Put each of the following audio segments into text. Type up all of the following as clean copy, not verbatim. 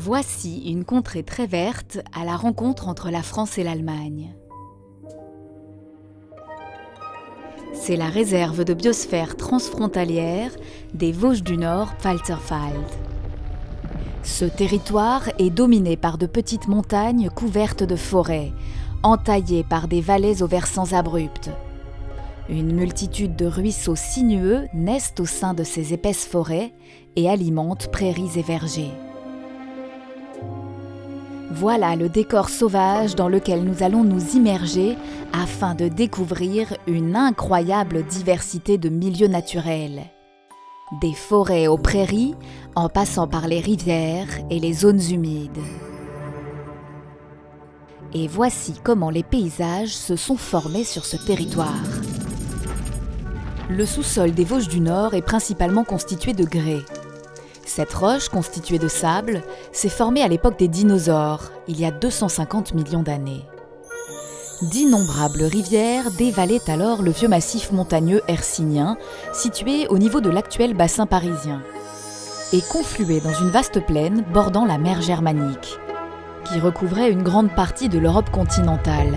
Voici une contrée très verte à la rencontre entre la France et l'Allemagne. C'est la réserve de biosphère transfrontalière des Vosges du Nord, Pfalzerwald. Ce territoire est dominé par de petites montagnes couvertes de forêts, entaillées par des vallées aux versants abrupts. Une multitude de ruisseaux sinueux naissent au sein de ces épaisses forêts et alimentent prairies et vergers. Voilà le décor sauvage dans lequel nous allons nous immerger afin de découvrir une incroyable diversité de milieux naturels. Des forêts aux prairies, en passant par les rivières et les zones humides. Et voici comment les paysages se sont formés sur ce territoire. Le sous-sol des Vosges du Nord est principalement constitué de grès. Cette roche, constituée de sable, s'est formée à l'époque des dinosaures, il y a 250 millions d'années. D'innombrables rivières dévalaient alors le vieux massif montagneux hercynien, situé au niveau de l'actuel bassin parisien, et confluaient dans une vaste plaine bordant la mer Germanique, qui recouvrait une grande partie de l'Europe continentale.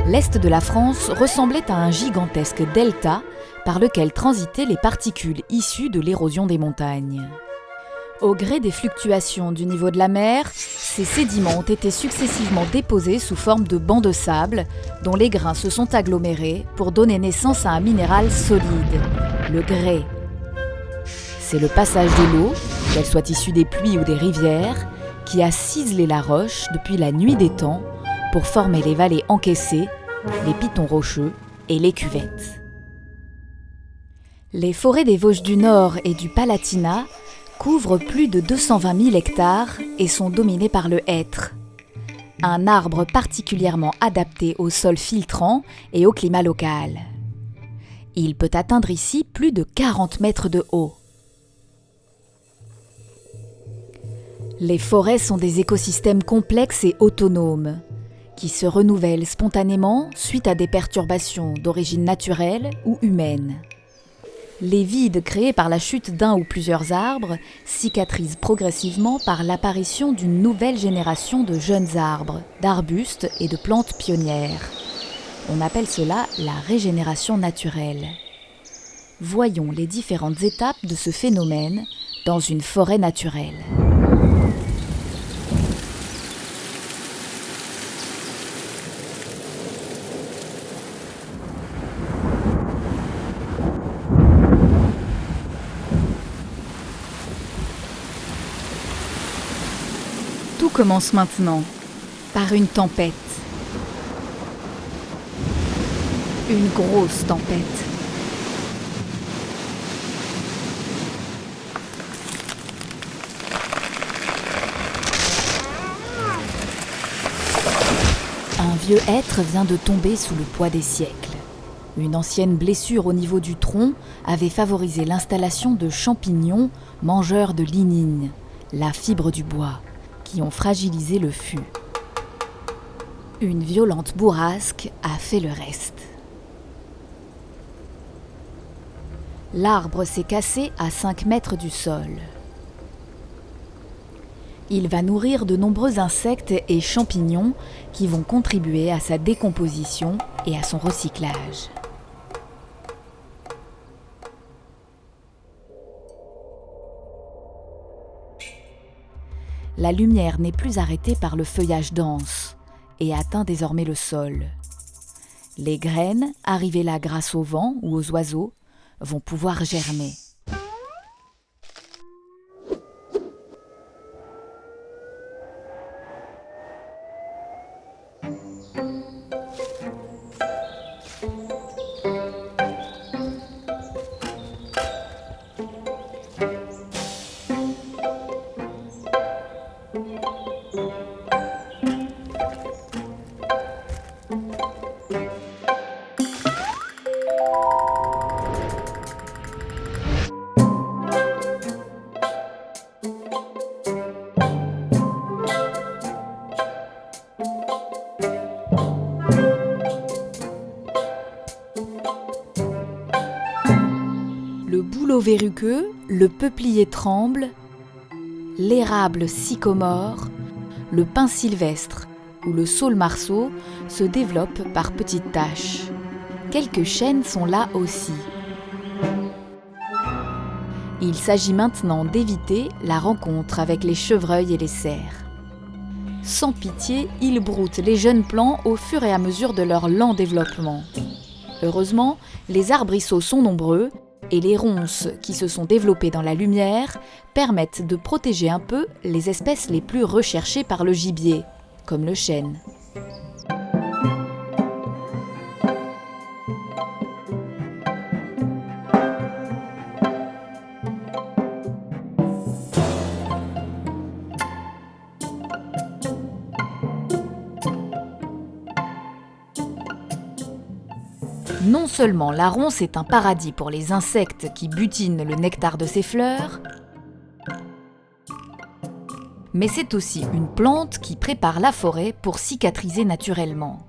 L'est de la France ressemblait à un gigantesque delta par lequel transitaient les particules issues de l'érosion des montagnes. Au gré des fluctuations du niveau de la mer, ces sédiments ont été successivement déposés sous forme de bancs de sable, dont les grains se sont agglomérés pour donner naissance à un minéral solide, le grès. C'est le passage de l'eau, qu'elle soit issue des pluies ou des rivières, qui a ciselé la roche depuis la nuit des temps pour former les vallées encaissées, les pitons rocheux et les cuvettes. Les forêts des Vosges du Nord et du Palatinat couvrent plus de 220 000 hectares et sont dominées par le hêtre, un arbre particulièrement adapté au sol filtrant et au climat local. Il peut atteindre ici plus de 40 mètres de haut. Les forêts sont des écosystèmes complexes et autonomes, qui se renouvellent spontanément suite à des perturbations d'origine naturelle ou humaine. Les vides créés par la chute d'un ou plusieurs arbres cicatrisent progressivement par l'apparition d'une nouvelle génération de jeunes arbres, d'arbustes et de plantes pionnières. On appelle cela la régénération naturelle. Voyons les différentes étapes de ce phénomène dans une forêt naturelle. Tout commence maintenant, par une tempête. Une grosse tempête. Un vieux hêtre vient de tomber sous le poids des siècles. Une ancienne blessure au niveau du tronc avait favorisé l'installation de champignons mangeurs de lignine, la fibre du bois, qui ont fragilisé le fût. Une violente bourrasque a fait le reste. L'arbre s'est cassé à 5 mètres du sol. Il va nourrir de nombreux insectes et champignons qui vont contribuer à sa décomposition et à son recyclage. La lumière n'est plus arrêtée par le feuillage dense et atteint désormais le sol. Les graines, arrivées là grâce au vent ou aux oiseaux, vont pouvoir germer. Le bouleau verruqueux, le peuplier tremble, l'érable sycomore, le pin sylvestre ou le saule-marceau se développent par petites taches. Quelques chênes sont là aussi. Il s'agit maintenant d'éviter la rencontre avec les chevreuils et les cerfs. Sans pitié, ils broutent les jeunes plants au fur et à mesure de leur lent développement. Heureusement, les arbrisseaux sont nombreux et les ronces qui se sont développées dans la lumière permettent de protéger un peu les espèces les plus recherchées par le gibier, comme le chêne. Non seulement la ronce est un paradis pour les insectes qui butinent le nectar de ses fleurs, mais c'est aussi une plante qui prépare la forêt pour cicatriser naturellement.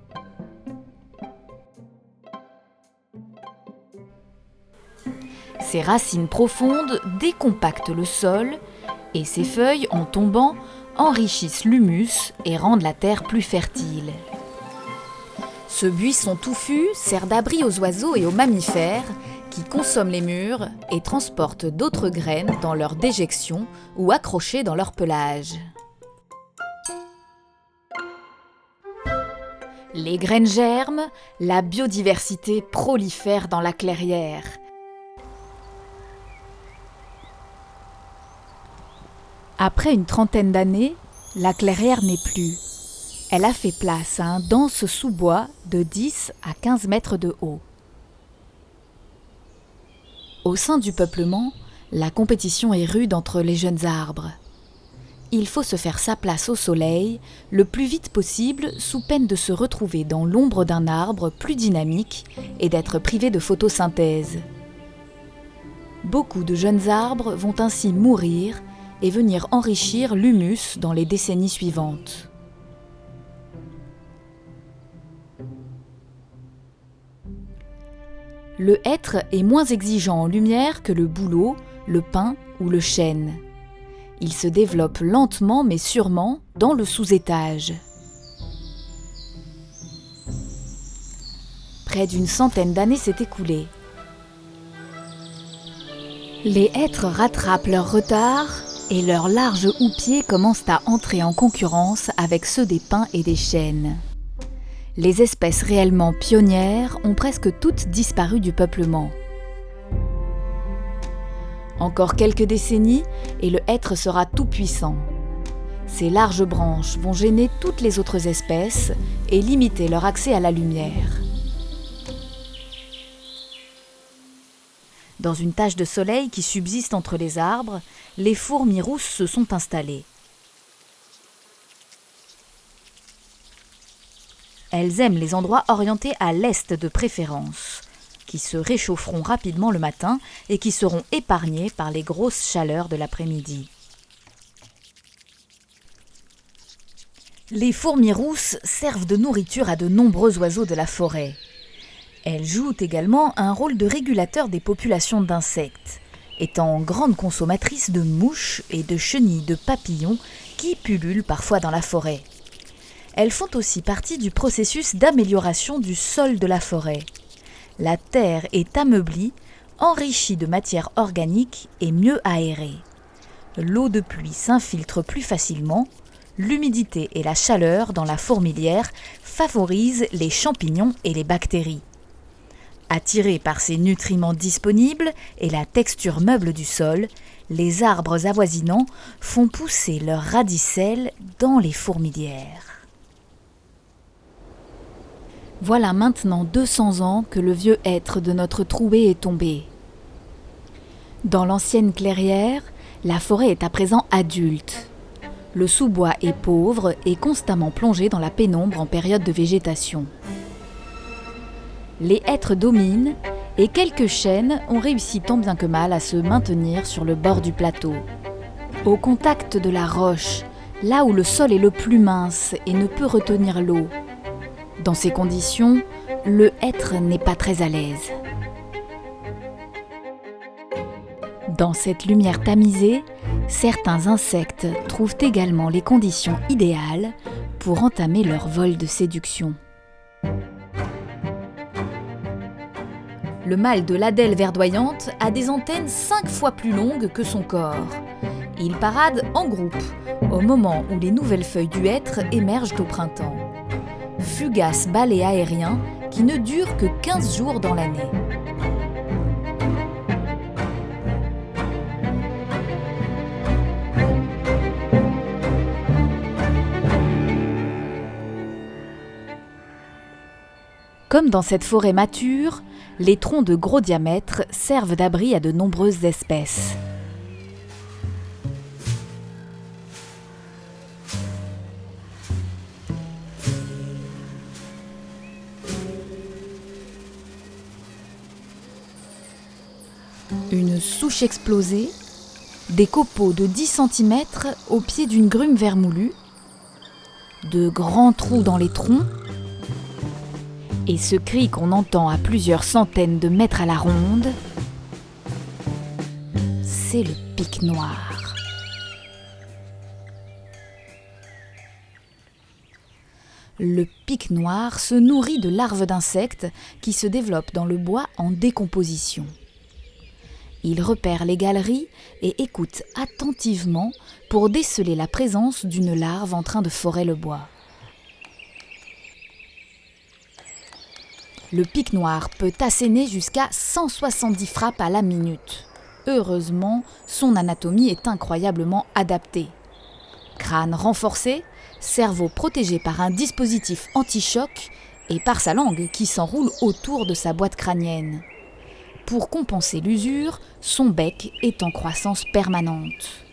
Ses racines profondes décompactent le sol et ses feuilles, en tombant, enrichissent l'humus et rendent la terre plus fertile. Ce buisson touffu sert d'abri aux oiseaux et aux mammifères qui consomment les mûres et transportent d'autres graines dans leur déjection ou accrochées dans leur pelage. Les graines germent, la biodiversité prolifère dans la clairière. Après une trentaine d'années, la clairière n'est plus. Elle a fait place à un dense sous-bois de 10 à 15 mètres de haut. Au sein du peuplement, la compétition est rude entre les jeunes arbres. Il faut se faire sa place au soleil le plus vite possible sous peine de se retrouver dans l'ombre d'un arbre plus dynamique et d'être privé de photosynthèse. Beaucoup de jeunes arbres vont ainsi mourir et venir enrichir l'humus dans les décennies suivantes. Le hêtre est moins exigeant en lumière que le bouleau, le pin ou le chêne. Il se développe lentement mais sûrement dans le sous-étage. Près d'une centaine d'années s'est écoulée. Les hêtres rattrapent leur retard et leurs larges houppiers commencent à entrer en concurrence avec ceux des pins et des chênes. Les espèces réellement pionnières ont presque toutes disparu du peuplement. Encore quelques décennies et le hêtre sera tout puissant. Ses larges branches vont gêner toutes les autres espèces et limiter leur accès à la lumière. Dans une tache de soleil qui subsiste entre les arbres, les fourmis rousses se sont installées. Elles aiment les endroits orientés à l'est de préférence, qui se réchaufferont rapidement le matin et qui seront épargnés par les grosses chaleurs de l'après-midi. Les fourmis rousses servent de nourriture à de nombreux oiseaux de la forêt. Elles jouent également un rôle de régulateur des populations d'insectes, étant grandes consommatrices de mouches et de chenilles de papillons qui pullulent parfois dans la forêt. Elles font aussi partie du processus d'amélioration du sol de la forêt. La terre est ameublie, enrichie de matière organique et mieux aérée. L'eau de pluie s'infiltre plus facilement, l'humidité et la chaleur dans la fourmilière favorisent les champignons et les bactéries. Attirés par ces nutriments disponibles et la texture meuble du sol, les arbres avoisinants font pousser leurs radicelles dans les fourmilières. Voilà maintenant 200 ans que le vieux hêtre de notre trouée est tombé. Dans l'ancienne clairière, la forêt est à présent adulte. Le sous-bois est pauvre et constamment plongé dans la pénombre en période de végétation. Les hêtres dominent et quelques chênes ont réussi tant bien que mal à se maintenir sur le bord du plateau. Au contact de la roche, là où le sol est le plus mince et ne peut retenir l'eau. Dans ces conditions, le hêtre n'est pas très à l'aise. Dans cette lumière tamisée, Certains insectes trouvent également les conditions idéales pour entamer leur vol de séduction. Le mâle de l'Adèle verdoyante a des antennes 5 fois plus longues que son corps. Il parade en groupe, au moment où les nouvelles feuilles du hêtre émergent au printemps. Fugace balai aérien qui ne dure que 15 jours dans l'année. Comme dans cette forêt mature, les troncs de gros diamètre servent d'abri à de nombreuses espèces. Une souche explosée, des copeaux de 10 cm au pied d'une grume vermoulue, de grands trous dans les troncs, et ce cri qu'on entend à plusieurs centaines de mètres à la ronde, c'est le pic noir. Le pic noir se nourrit de larves d'insectes qui se développent dans le bois en décomposition. Il repère les galeries et écoute attentivement pour déceler la présence d'une larve en train de forer le bois. Le pic noir peut asséner jusqu'à 170 frappes à la minute. Heureusement, son anatomie est incroyablement adaptée. Crâne renforcé, cerveau protégé par un dispositif anti-choc et par sa langue qui s'enroule autour de sa boîte crânienne. Pour compenser l'usure, son bec est en croissance permanente.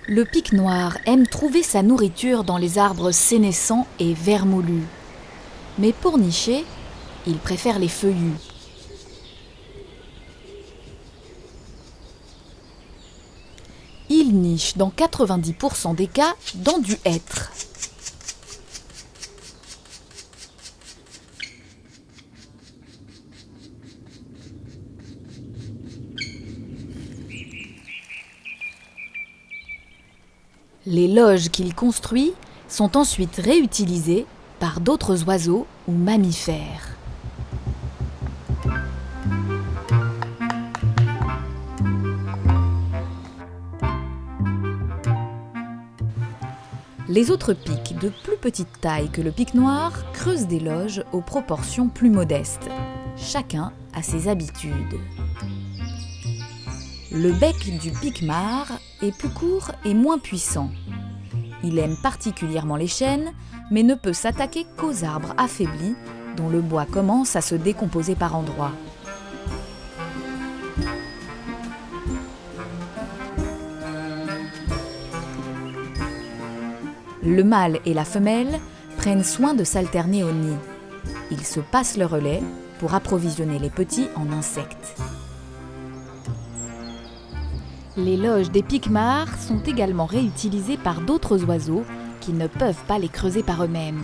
Le pic noir aime trouver sa nourriture dans les arbres sénescents et vermoulus. Mais pour nicher, il préfère les feuillus. Il niche dans 90% des cas dans du hêtre. Les loges qu'il construit sont ensuite réutilisées par d'autres oiseaux ou mammifères. Les autres pics de plus petite taille que le pic noir creusent des loges aux proportions plus modestes. Chacun a ses habitudes. Le bec du pic-mare est plus court et moins puissant. Il aime particulièrement les chênes, mais ne peut s'attaquer qu'aux arbres affaiblis dont le bois commence à se décomposer par endroits. Le mâle et la femelle prennent soin de s'alterner au nid. Ils se passent le relais pour approvisionner les petits en insectes. Les loges des pic-mares sont également réutilisées par d'autres oiseaux qui ne peuvent pas les creuser par eux-mêmes.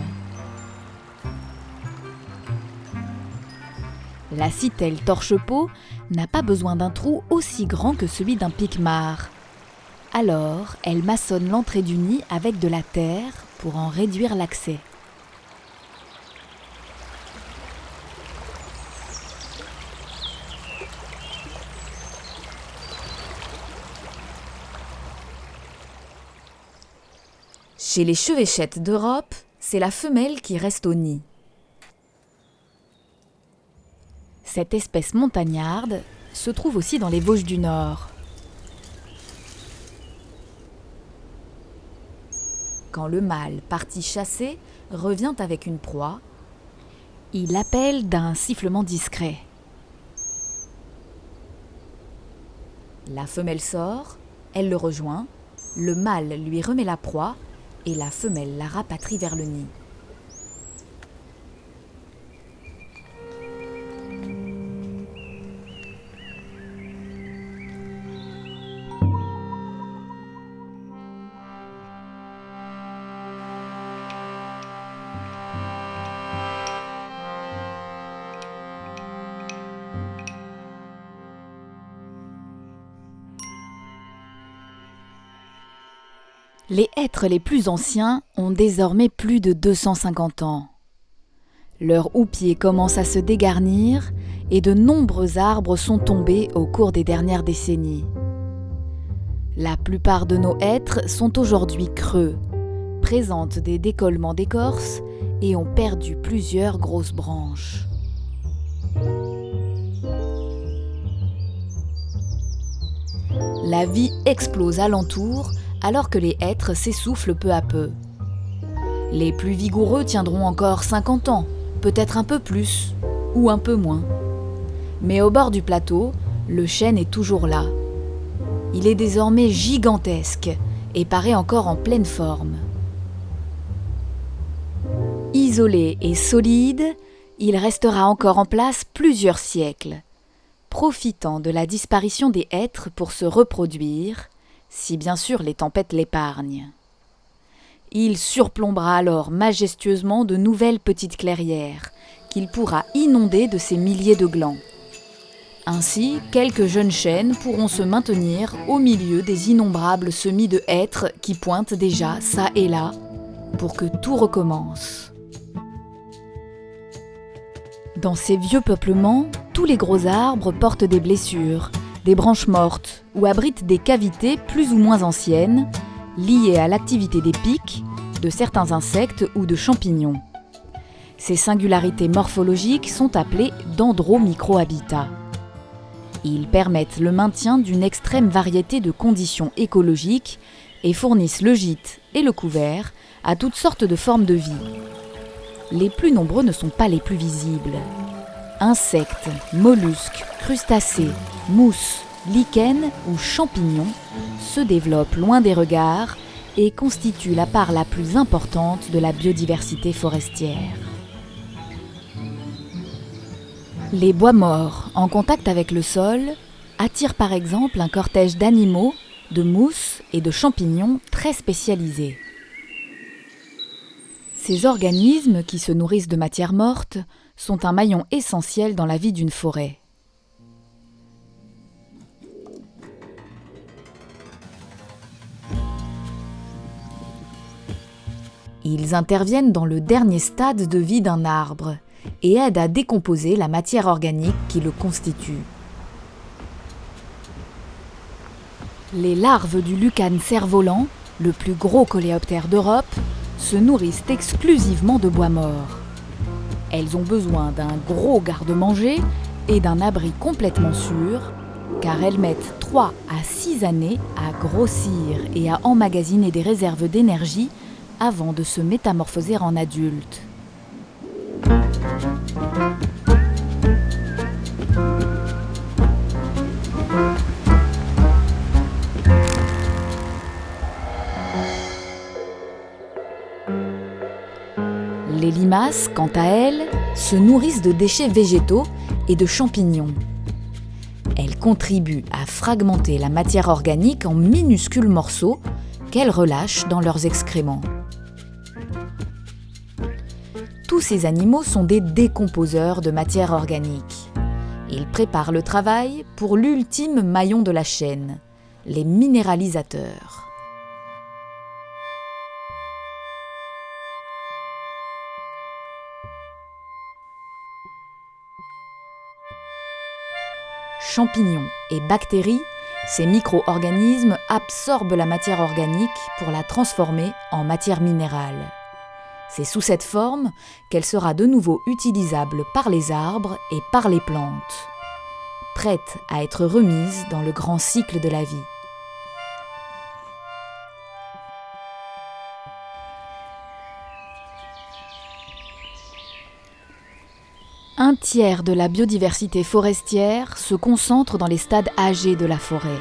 La citelle torche-peau n'a pas besoin d'un trou aussi grand que celui d'un pic-mare. Alors, elle maçonne l'entrée du nid avec de la terre pour en réduire l'accès. Chez les chevêchettes d'Europe, c'est la femelle qui reste au nid. Cette espèce montagnarde se trouve aussi dans les Vosges du Nord. Quand le mâle, parti chasser, revient avec une proie, Il l'appelle d'un sifflement discret. La femelle sort, elle le rejoint, le mâle lui remet la proie et la femelle la rapatrie vers le nid. Les hêtres les plus anciens ont désormais plus de 250 ans. Leurs houppiers commencent à se dégarnir et de nombreux arbres sont tombés au cours des dernières décennies. La plupart de nos hêtres sont aujourd'hui creux, présentent des décollements d'écorce et ont perdu plusieurs grosses branches. La vie explose alentour alors que les hêtres s'essoufflent peu à peu. Les plus vigoureux tiendront encore 50 ans, peut-être un peu plus ou un peu moins. Mais au bord du plateau, le chêne est toujours là. Il est désormais gigantesque et paraît encore en pleine forme. Isolé et solide, il restera encore en place plusieurs siècles, profitant de la disparition des hêtres pour se reproduire, si bien sûr les tempêtes l'épargnent. Il surplombera alors majestueusement de nouvelles petites clairières qu'il pourra inonder de ses milliers de glands. Ainsi, quelques jeunes chênes pourront se maintenir au milieu des innombrables semis de hêtres qui pointent déjà çà et là pour que tout recommence. Dans ces vieux peuplements, tous les gros arbres portent des blessures, des branches mortes ou abritent des cavités plus ou moins anciennes, liées à l'activité des pics, de certains insectes ou de champignons. Ces singularités morphologiques sont appelées dendromicrohabitats. Ils permettent le maintien d'une extrême variété de conditions écologiques et fournissent le gîte et le couvert à toutes sortes de formes de vie. Les plus nombreux ne sont pas les plus visibles. Insectes, mollusques, crustacés, mousses, lichens ou champignons se développent loin des regards et constituent la part la plus importante de la biodiversité forestière. Les bois morts, en contact avec le sol, attirent par exemple un cortège d'animaux, de mousses et de champignons très spécialisés. Ces organismes, qui se nourrissent de matière morte, sont un maillon essentiel dans la vie d'une forêt. Ils interviennent dans le dernier stade de vie d'un arbre et aident à décomposer la matière organique qui le constitue. Les larves du lucane cerf-volant, le plus gros coléoptère d'Europe, se nourrissent exclusivement de bois mort. Elles ont besoin d'un gros garde-manger et d'un abri complètement sûr, car elles mettent 3 à 6 années à grossir et à emmagasiner des réserves d'énergie avant de se métamorphoser en adultes. Les limaces, quant à elles, se nourrissent de déchets végétaux et de champignons. Elles contribuent à fragmenter la matière organique en minuscules morceaux qu'elles relâchent dans leurs excréments. Tous ces animaux sont des décomposeurs de matière organique. Ils préparent le travail pour l'ultime maillon de la chaîne, les minéralisateurs. Champignons et bactéries, ces micro-organismes absorbent la matière organique pour la transformer en matière minérale. C'est sous cette forme qu'elle sera de nouveau utilisable par les arbres et par les plantes, prête à être remise dans le grand cycle de la vie. Un tiers de la biodiversité forestière se concentre dans les stades âgés de la forêt.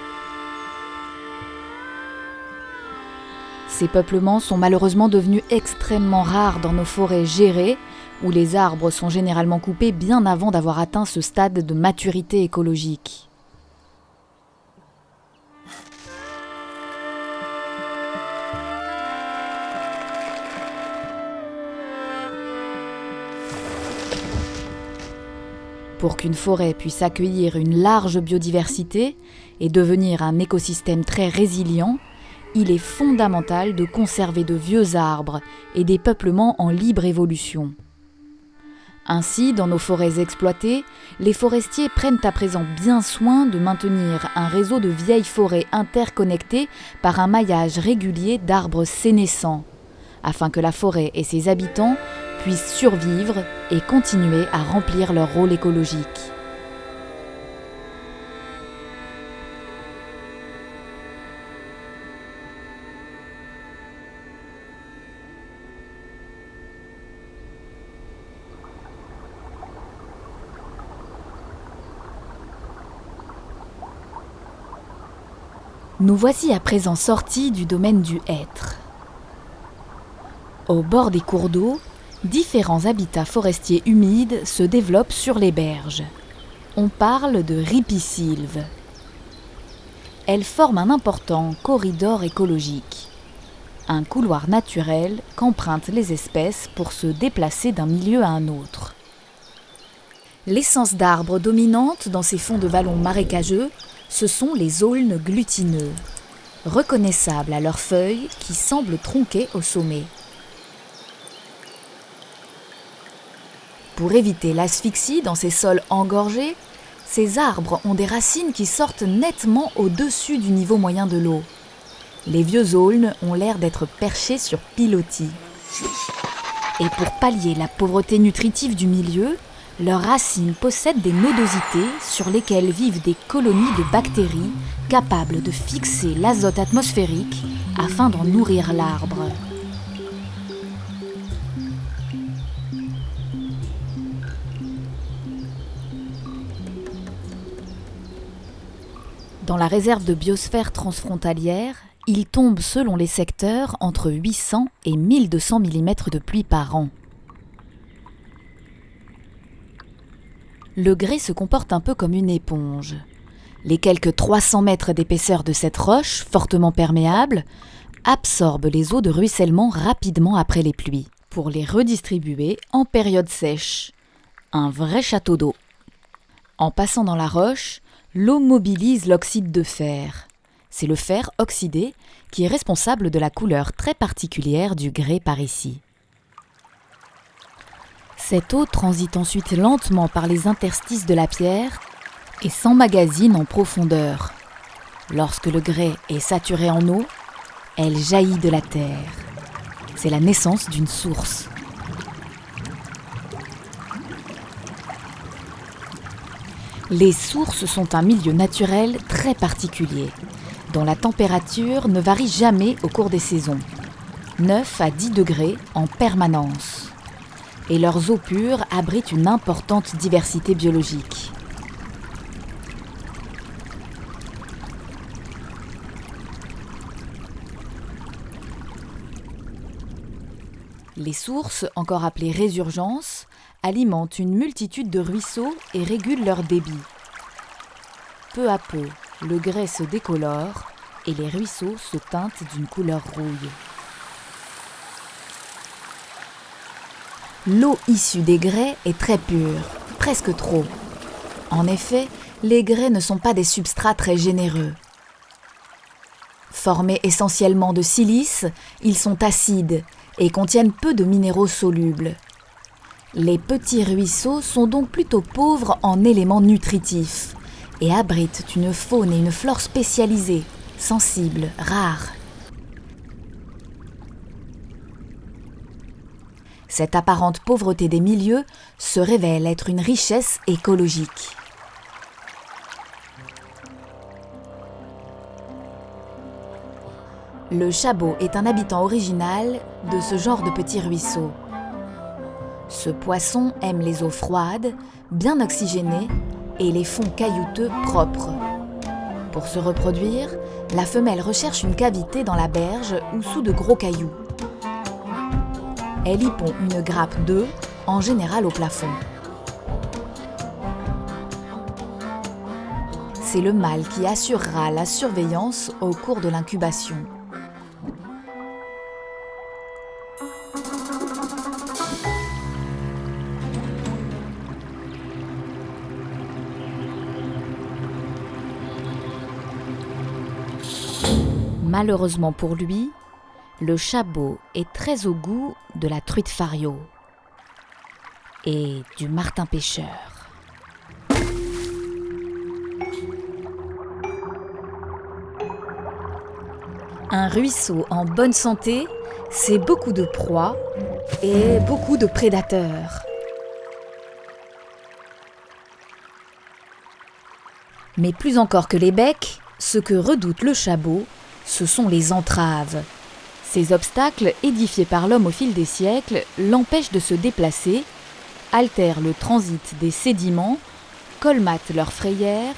Ces peuplements sont malheureusement devenus extrêmement rares dans nos forêts gérées, où les arbres sont généralement coupés bien avant d'avoir atteint ce stade de maturité écologique. Pour qu'une forêt puisse accueillir une large biodiversité et devenir un écosystème très résilient, il est fondamental de conserver de vieux arbres et des peuplements en libre évolution. Ainsi, dans nos forêts exploitées, les forestiers prennent à présent bien soin de maintenir un réseau de vieilles forêts interconnectées par un maillage régulier d'arbres sénescents, afin que la forêt et ses habitants puissent survivre et continuer à remplir leur rôle écologique. Nous voici à présent sortis du domaine du hêtre. Au bord des cours d'eau, différents habitats forestiers humides se développent sur les berges. On parle de ripisylves. Elles forment un important corridor écologique, un couloir naturel qu'empruntent les espèces pour se déplacer d'un milieu à un autre. L'essence d'arbres dominante dans ces fonds de vallons marécageux, ce sont les aulnes glutineux, reconnaissables à leurs feuilles qui semblent tronquées au sommet. Pour éviter l'asphyxie dans ces sols engorgés, ces arbres ont des racines qui sortent nettement au-dessus du niveau moyen de l'eau. Les vieux aulnes ont l'air d'être perchés sur pilotis. Et pour pallier la pauvreté nutritive du milieu, leurs racines possèdent des nodosités sur lesquelles vivent des colonies de bactéries capables de fixer l'azote atmosphérique afin d'en nourrir l'arbre. Dans la réserve de biosphère transfrontalière, il tombe selon les secteurs entre 800 et 1200 mm de pluie par an. Le grès se comporte un peu comme une éponge. Les quelques 300 mètres d'épaisseur de cette roche, fortement perméable, absorbent les eaux de ruissellement rapidement après les pluies, pour les redistribuer en période sèche. Un vrai château d'eau. En passant dans la roche, l'eau mobilise l'oxyde de fer. C'est le fer oxydé qui est responsable de la couleur très particulière du grès par ici. Cette eau transite ensuite lentement par les interstices de la pierre et s'emmagasine en profondeur. Lorsque le grès est saturé en eau, elle jaillit de la terre. C'est la naissance d'une source. Les sources sont un milieu naturel très particulier, dont la température ne varie jamais au cours des saisons, 9 à 10 degrés en permanence. Et leurs eaux pures abritent une importante diversité biologique. Les sources, encore appelées résurgences, alimentent une multitude de ruisseaux et régulent leur débit. Peu à peu, le grès se décolore et les ruisseaux se teintent d'une couleur rouille. L'eau issue des grès est très pure, presque trop. En effet, les grès ne sont pas des substrats très généreux. Formés essentiellement de silice, ils sont acides et contiennent peu de minéraux solubles. Les petits ruisseaux sont donc plutôt pauvres en éléments nutritifs et abritent une faune et une flore spécialisées, sensibles, rares. Cette apparente pauvreté des milieux se révèle être une richesse écologique. Le chabot est un habitant original de ce genre de petits ruisseaux. Ce poisson aime les eaux froides, bien oxygénées et les fonds caillouteux propres. Pour se reproduire, la femelle recherche une cavité dans la berge ou sous de gros cailloux. Elle y pond une grappe d'œufs, en général au plafond. C'est le mâle qui assurera la surveillance au cours de l'incubation. Malheureusement pour lui, le chabot est très au goût de la truite fario et du martin pêcheur. Un ruisseau en bonne santé, c'est beaucoup de proies et beaucoup de prédateurs. Mais plus encore que les becs, ce que redoute le chabot, ce sont les entraves. Ces obstacles, édifiés par l'homme au fil des siècles, l'empêchent de se déplacer, altèrent le transit des sédiments, colmatent leurs frayères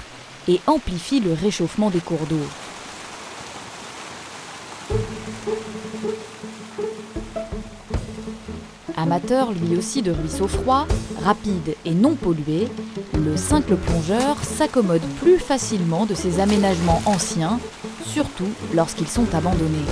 et amplifient le réchauffement des cours d'eau. Amateur lui aussi de ruisseaux froids, rapides et non pollués, le simple plongeur s'accommode plus facilement de ces aménagements anciens, surtout lorsqu'ils sont abandonnés.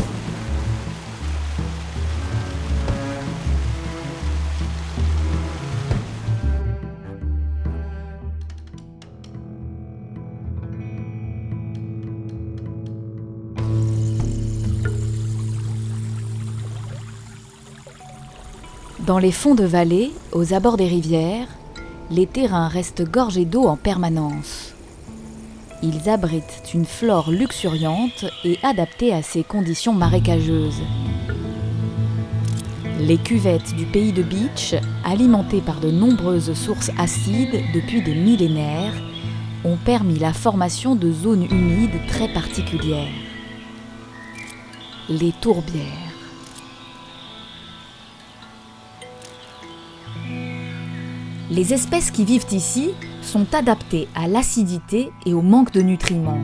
Dans les fonds de vallée, aux abords des rivières, les terrains restent gorgés d'eau en permanence. Ils abritent une flore luxuriante et adaptée à ces conditions marécageuses. Les cuvettes du pays de Beach, alimentées par de nombreuses sources acides depuis des millénaires, ont permis la formation de zones humides très particulières. Les tourbières. Les espèces qui vivent ici sont adaptées à l'acidité et au manque de nutriments.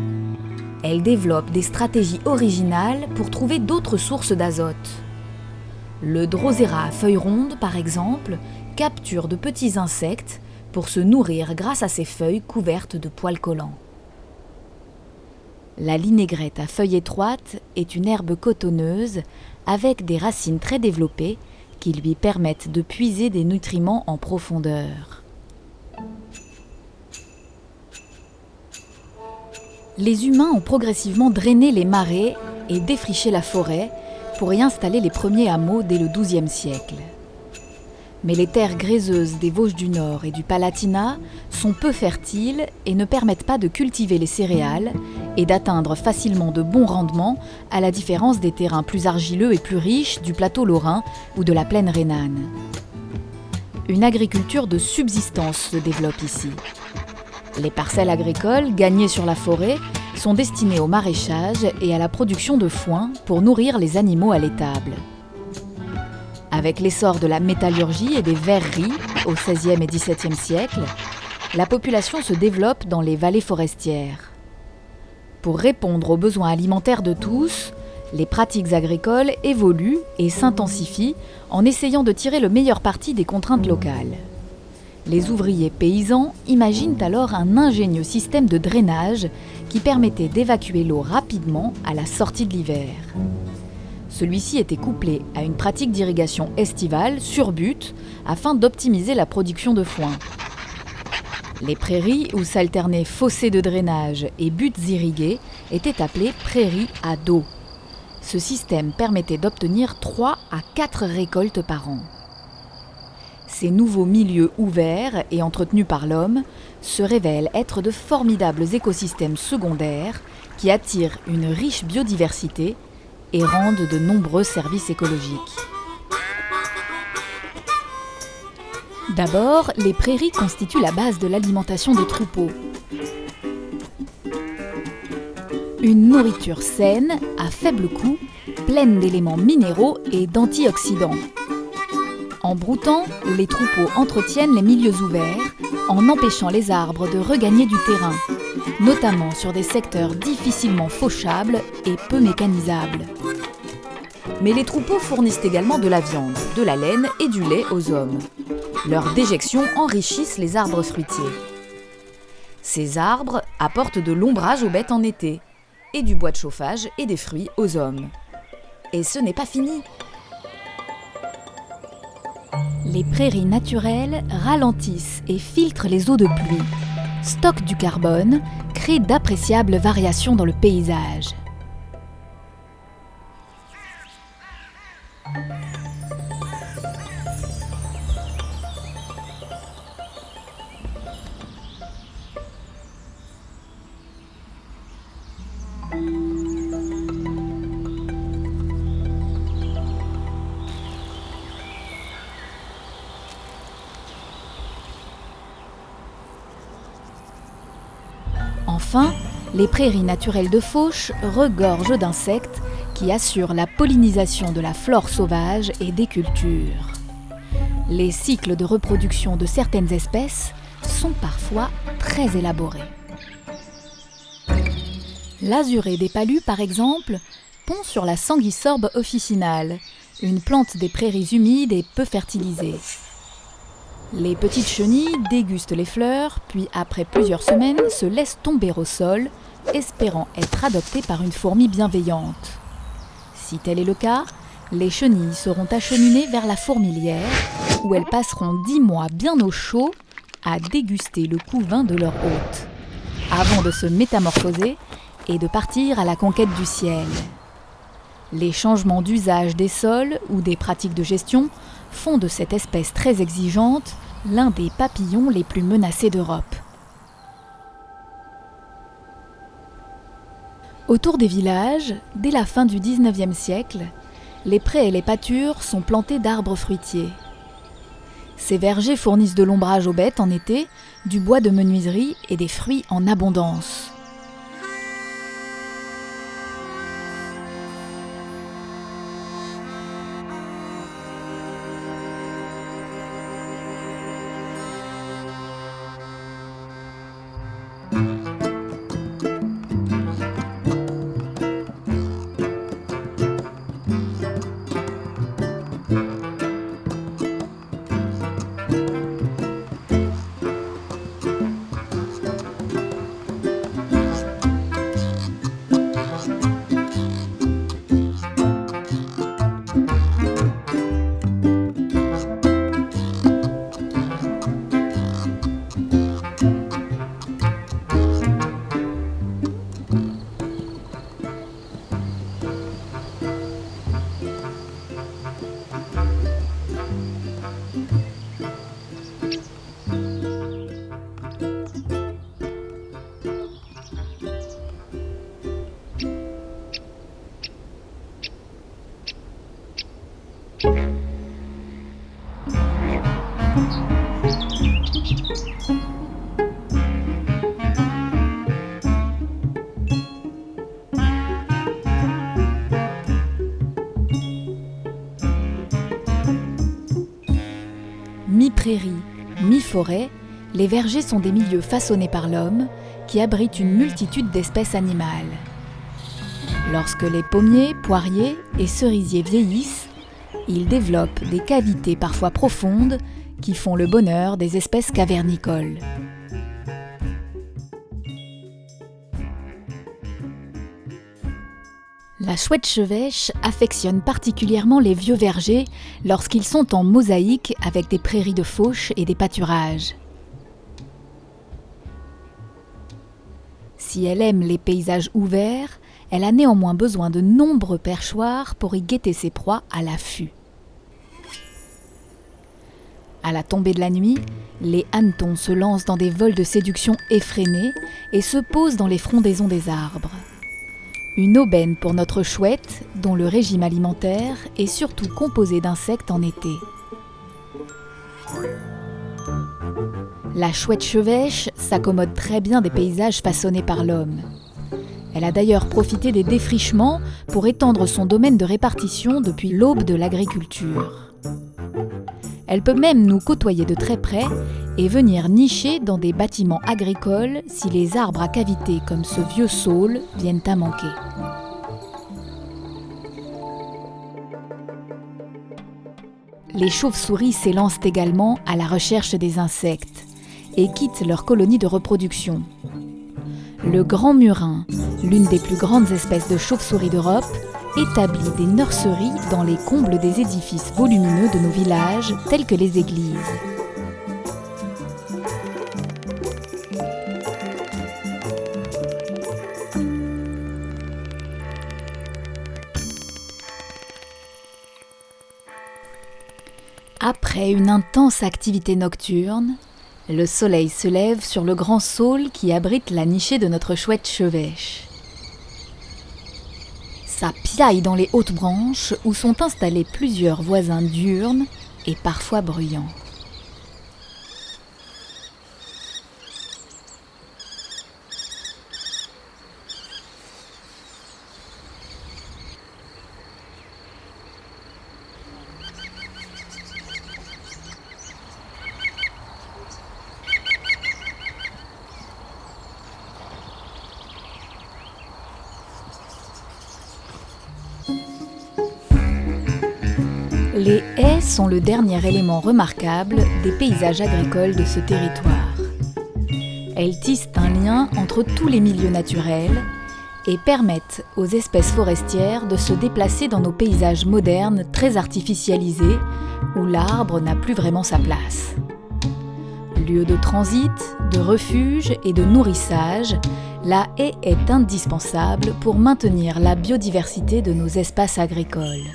Elles développent des stratégies originales pour trouver d'autres sources d'azote. Le drosera à feuilles rondes, par exemple, capture de petits insectes pour se nourrir grâce à ses feuilles couvertes de poils collants. La linaigrette à feuilles étroites est une herbe cotonneuse avec des racines très développées qui lui permettent de puiser des nutriments en profondeur. Les humains ont progressivement drainé les marais et défriché la forêt pour y installer les premiers hameaux dès le XIIe siècle. Mais les terres gréseuses des Vosges du Nord et du Palatinat sont peu fertiles et ne permettent pas de cultiver les céréales et d'atteindre facilement de bons rendements, à la différence des terrains plus argileux et plus riches du plateau lorrain ou de la plaine rhénane. Une agriculture de subsistance se développe ici. Les parcelles agricoles gagnées sur la forêt sont destinées au maraîchage et à la production de foin pour nourrir les animaux à l'étable. Avec l'essor de la métallurgie et des verreries au XVIe et XVIIe siècle, la population se développe dans les vallées forestières. Pour répondre aux besoins alimentaires de tous, les pratiques agricoles évoluent et s'intensifient en essayant de tirer le meilleur parti des contraintes locales. Les ouvriers paysans imaginent alors un ingénieux système de drainage qui permettait d'évacuer l'eau rapidement à la sortie de l'hiver. Celui-ci était couplé à une pratique d'irrigation estivale sur butte afin d'optimiser la production de foin. Les prairies où s'alternaient fossés de drainage et buttes irriguées étaient appelées prairies à dos. Ce système permettait d'obtenir 3 à 4 récoltes par an. Ces nouveaux milieux ouverts et entretenus par l'homme se révèlent être de formidables écosystèmes secondaires qui attirent une riche biodiversité et rendent de nombreux services écologiques. D'abord, les prairies constituent la base de l'alimentation des troupeaux. Une nourriture saine, à faible coût, pleine d'éléments minéraux et d'antioxydants. En broutant, les troupeaux entretiennent les milieux ouverts en empêchant les arbres de regagner du terrain, notamment sur des secteurs difficilement fauchables et peu mécanisables. Mais les troupeaux fournissent également de la viande, de la laine et du lait aux hommes. Leurs déjections enrichissent les arbres fruitiers. Ces arbres apportent de l'ombrage aux bêtes en été, et du bois de chauffage et des fruits aux hommes. Et ce n'est pas fini. Les prairies naturelles ralentissent et filtrent les eaux de pluie, stockent du carbone, créent d'appréciables variations dans le paysage. Enfin, les prairies naturelles de Fauche regorgent d'insectes qui assurent la pollinisation de la flore sauvage et des cultures. Les cycles de reproduction de certaines espèces sont parfois très élaborés. L'azuré des palus, par exemple, pond sur la sanguisorbe officinale, une plante des prairies humides et peu fertilisées. Les petites chenilles dégustent les fleurs, puis après plusieurs semaines se laissent tomber au sol, espérant être adoptées par une fourmi bienveillante. Si tel est le cas, les chenilles seront acheminées vers la fourmilière, où elles passeront 10 mois bien au chaud à déguster le couvain de leur hôte, avant de se métamorphoser et de partir à la conquête du ciel. Les changements d'usage des sols ou des pratiques de gestion font de cette espèce très exigeante l'un des papillons les plus menacés d'Europe. Autour des villages, dès la fin du XIXe siècle, les prés et les pâtures sont plantés d'arbres fruitiers. Ces vergers fournissent de l'ombrage aux bêtes en été, du bois de menuiserie et des fruits en abondance. Mi-prairie, mi-forêt, les vergers sont des milieux façonnés par l'homme qui abritent une multitude d'espèces animales. Lorsque les pommiers, poiriers et cerisiers vieillissent, ils développent des cavités parfois profondes qui font le bonheur des espèces cavernicoles. La chouette chevêche affectionne particulièrement les vieux vergers lorsqu'ils sont en mosaïque avec des prairies de fauche et des pâturages. Si elle aime les paysages ouverts, elle a néanmoins besoin de nombreux perchoirs pour y guetter ses proies à l'affût. À la tombée de la nuit, les hannetons se lancent dans des vols de séduction effrénés et se posent dans les frondaisons des arbres. Une aubaine pour notre chouette, dont le régime alimentaire est surtout composé d'insectes en été. La chouette chevêche s'accommode très bien des paysages façonnés par l'homme. Elle a d'ailleurs profité des défrichements pour étendre son domaine de répartition depuis l'aube de l'agriculture. Elle peut même nous côtoyer de très près et venir nicher dans des bâtiments agricoles si les arbres à cavité comme ce vieux saule viennent à manquer. Les chauves-souris s'élancent également à la recherche des insectes et quittent leur colonie de reproduction. Le grand murin, l'une des plus grandes espèces de chauves-souris d'Europe, établit des nurseries dans les combles des édifices volumineux de nos villages, tels que les églises. Après une intense activité nocturne, le soleil se lève sur le grand saule qui abrite la nichée de notre chouette chevêche. Ça piaille dans les hautes branches où sont installés plusieurs voisins diurnes et parfois bruyants. Les haies sont le dernier élément remarquable des paysages agricoles de ce territoire. Elles tissent un lien entre tous les milieux naturels et permettent aux espèces forestières de se déplacer dans nos paysages modernes très artificialisés où l'arbre n'a plus vraiment sa place. Lieu de transit, de refuge et de nourrissage, la haie est indispensable pour maintenir la biodiversité de nos espaces agricoles.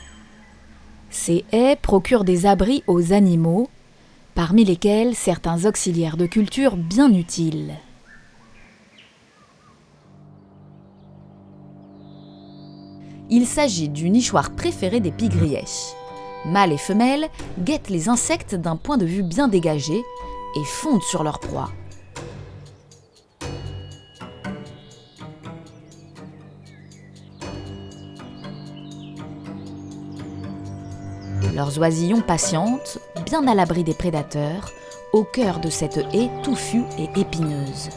Ces haies procurent des abris aux animaux, parmi lesquels certains auxiliaires de culture bien utiles. Il s'agit du nichoir préféré des pygrièches. Mâles et femelles guettent les insectes d'un point de vue bien dégagé et fondent sur leur proie. Leurs oisillons patientent, bien à l'abri des prédateurs, au cœur de cette haie touffue et épineuse.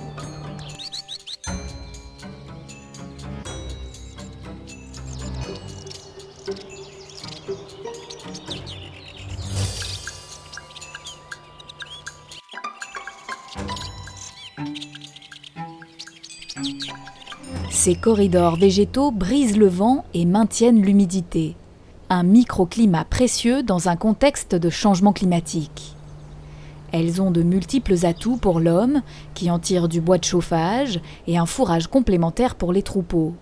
Ces corridors végétaux brisent le vent et maintiennent l'humidité. Un microclimat précieux dans un contexte de changement climatique. Elles ont de multiples atouts pour l'homme, qui en tire du bois de chauffage et un fourrage complémentaire pour les troupeaux.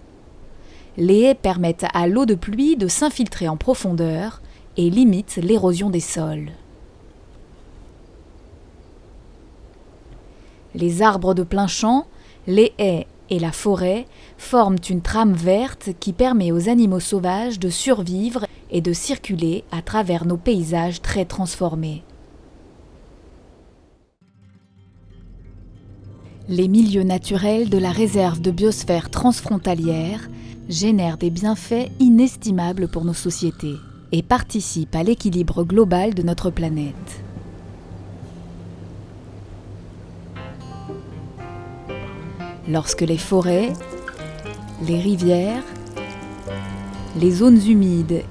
Les haies permettent à l'eau de pluie de s'infiltrer en profondeur et limitent l'érosion des sols. Les arbres de plein champ, les haies et la forêt forment une trame verte qui permet aux animaux sauvages de survivre et de circuler à travers nos paysages très transformés. Les milieux naturels de la réserve de biosphère transfrontalière génèrent des bienfaits inestimables pour nos sociétés et participent à l'équilibre global de notre planète. Lorsque les forêts, les rivières, les zones humides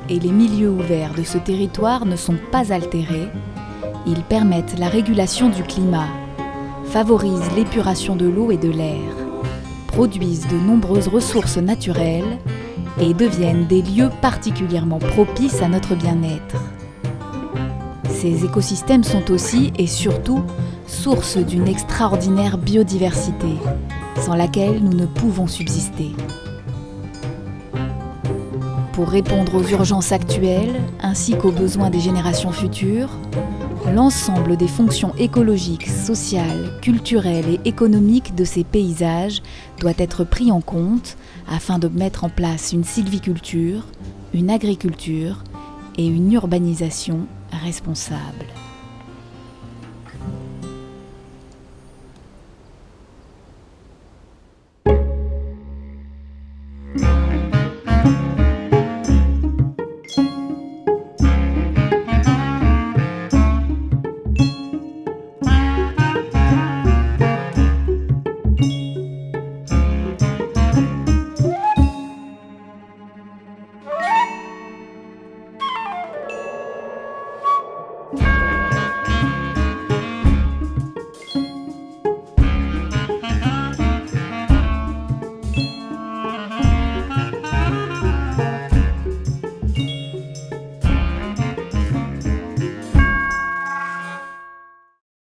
et les milieux ouverts de ce territoire ne sont pas altérés, ils permettent la régulation du climat, favorisent l'épuration de l'eau et de l'air, produisent de nombreuses ressources naturelles et deviennent des lieux particulièrement propices à notre bien-être. Ces écosystèmes sont aussi et surtout source d'une extraordinaire biodiversité, sans laquelle nous ne pouvons subsister. Pour répondre aux urgences actuelles, ainsi qu'aux besoins des générations futures, l'ensemble des fonctions écologiques, sociales, culturelles et économiques de ces paysages doit être pris en compte afin de mettre en place une sylviculture, une agriculture et une urbanisation responsable.